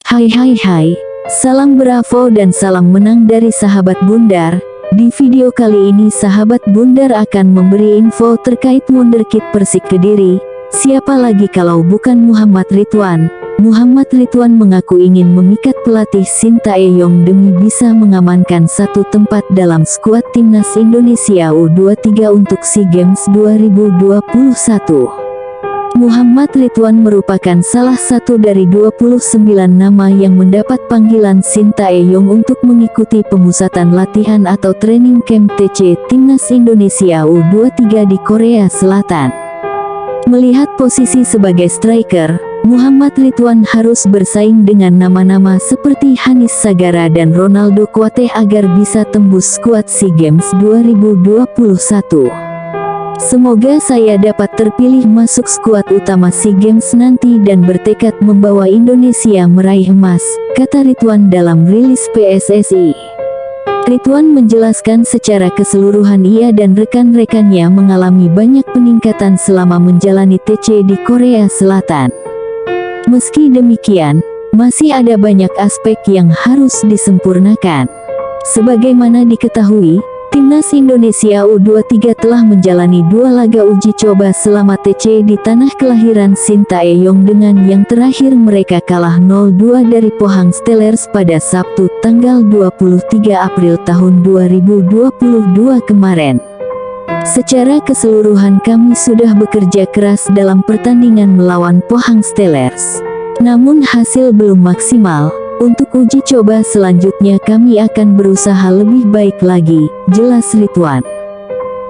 Hai, salam bravo dan salam menang dari sahabat Bundar. Di video kali ini sahabat Bundar akan memberi info terkait wonderkid Persik Kediri. Siapa lagi kalau bukan Muhammad Ridwan. Muhammad Ridwan mengaku ingin memikat pelatih Sintayong demi bisa mengamankan satu tempat dalam skuad timnas Indonesia U23 untuk SEA Games 2021. Muhammad Ridwan merupakan salah satu dari 29 nama yang mendapat panggilan Sintayong untuk mengikuti pemusatan latihan atau training camp TC Timnas Indonesia U23 di Korea Selatan. Melihat posisi sebagai striker, Muhammad Ridwan harus bersaing dengan nama-nama seperti Hanis Sagara dan Ronaldo Kuateh agar bisa tembus skuad SEA Games 2021. Semoga saya dapat terpilih masuk skuad utama SEA Games nanti dan bertekad membawa Indonesia meraih emas, kata Ridwan dalam rilis PSSI. Ridwan menjelaskan secara keseluruhan ia dan rekan-rekannya mengalami banyak peningkatan selama menjalani TC di Korea Selatan. Meski demikian, masih ada banyak aspek yang harus disempurnakan. Sebagaimana diketahui, Timnas Indonesia U23 telah menjalani 2 laga uji coba selama TC di tanah kelahiran Sintayong dengan yang terakhir mereka kalah 0-2 dari Pohang Steelers pada Sabtu tanggal 23 April tahun 2022 kemarin. Secara keseluruhan kami sudah bekerja keras dalam pertandingan melawan Pohang Steelers. Namun hasil belum maksimal. Untuk uji coba selanjutnya kami akan berusaha lebih baik lagi, jelas Ridwan.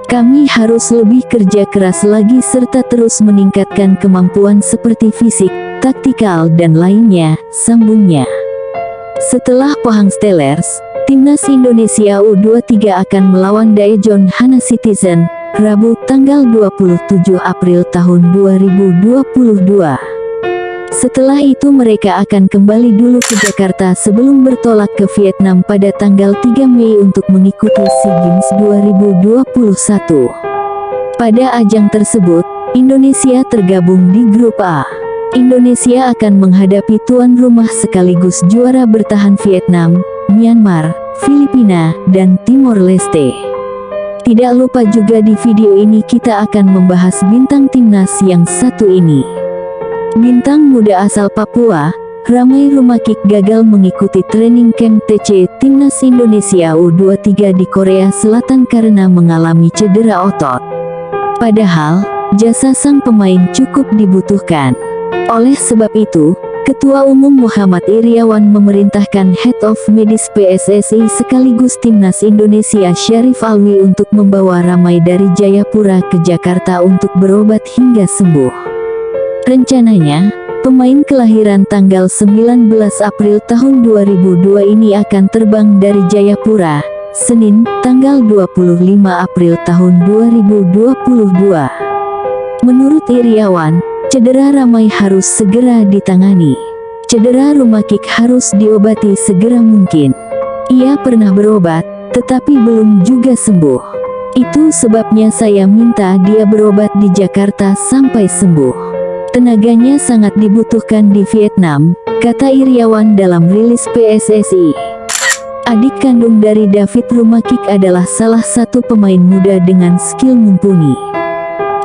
Kami harus lebih kerja keras lagi serta terus meningkatkan kemampuan seperti fisik, taktikal dan lainnya, sambungnya. Setelah Pohang Steelers, Timnas Indonesia U23 akan melawan Daejeon Hana Citizen, Rabu tanggal 27 April tahun 2022. Setelah itu mereka akan kembali dulu ke Jakarta sebelum bertolak ke Vietnam pada tanggal 3 Mei untuk mengikuti SEA Games 2021. Pada ajang tersebut, Indonesia tergabung di Grup A. Indonesia akan menghadapi tuan rumah sekaligus juara bertahan Vietnam, Myanmar, Filipina, dan Timor Leste. Tidak lupa juga di video ini kita akan membahas bintang timnas yang satu ini. Bintang muda asal Papua, Ramai Rumakik gagal mengikuti training camp TC Timnas Indonesia U23 di Korea Selatan karena mengalami cedera otot. Padahal, jasa sang pemain cukup dibutuhkan. Oleh sebab itu, Ketua Umum Muhammad Iryawan memerintahkan Head of Medis PSSI sekaligus Timnas Indonesia Syarif Alwi untuk membawa Ramai dari Jayapura ke Jakarta untuk berobat hingga sembuh. Rencananya, pemain kelahiran tanggal 19 April tahun 2002 ini akan terbang dari Jayapura, Senin, tanggal 25 April tahun 2022. Menurut Iryawan, cedera Ramai harus segera ditangani. Cedera Rumakik harus diobati segera mungkin. Ia pernah berobat, tetapi belum juga sembuh. Itu sebabnya saya minta dia berobat di Jakarta sampai sembuh. Tenaganya sangat dibutuhkan di Vietnam, kata Iryawan dalam rilis PSSI. Adik kandung dari David Rumakik adalah salah satu pemain muda dengan skill mumpuni.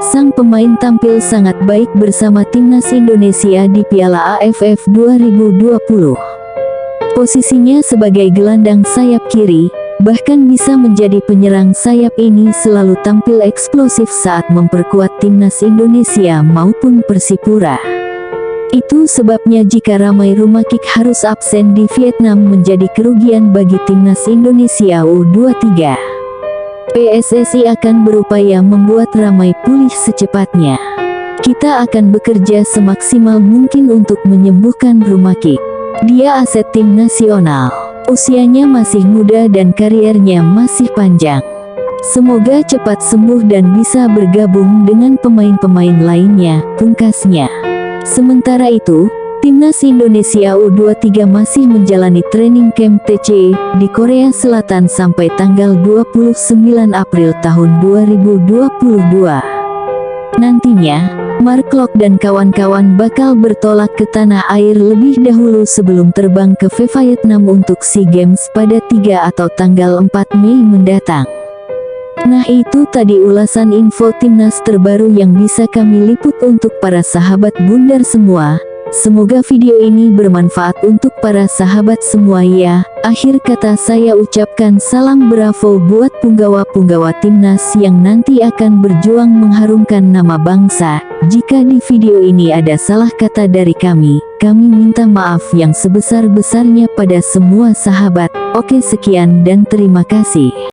Sang pemain tampil sangat baik bersama Timnas Indonesia di Piala AFF 2020. Posisinya sebagai gelandang sayap kiri, bahkan bisa menjadi penyerang sayap ini selalu tampil eksplosif saat memperkuat Timnas Indonesia maupun Persipura. Itu sebabnya jika Ramai Rumakik harus absen di Vietnam menjadi kerugian bagi Timnas Indonesia U23. PSSI akan berupaya membuat Ramai pulih secepatnya. Kita akan bekerja semaksimal mungkin untuk menyembuhkan Rumakik. Dia aset tim nasional. Usianya masih muda dan kariernya masih panjang. Semoga cepat sembuh dan bisa bergabung dengan pemain-pemain lainnya, pungkasnya. Sementara itu, Timnas Indonesia U23 masih menjalani training camp TC di Korea Selatan sampai tanggal 29 April tahun 2022. Nantinya, Mark Klok dan kawan-kawan bakal bertolak ke tanah air lebih dahulu sebelum terbang ke Vietnam untuk SEA Games pada 3 atau tanggal 4 Mei mendatang. Nah, itu tadi ulasan info timnas terbaru yang bisa kami liput untuk para sahabat bundar semua. Semoga video ini bermanfaat untuk para sahabat semua ya. Akhir kata saya ucapkan salam bravo buat punggawa-punggawa timnas yang nanti akan berjuang mengharumkan nama bangsa. Jika di video ini ada salah kata dari kami minta maaf yang sebesar-besarnya pada semua sahabat. Oke, sekian dan terima kasih.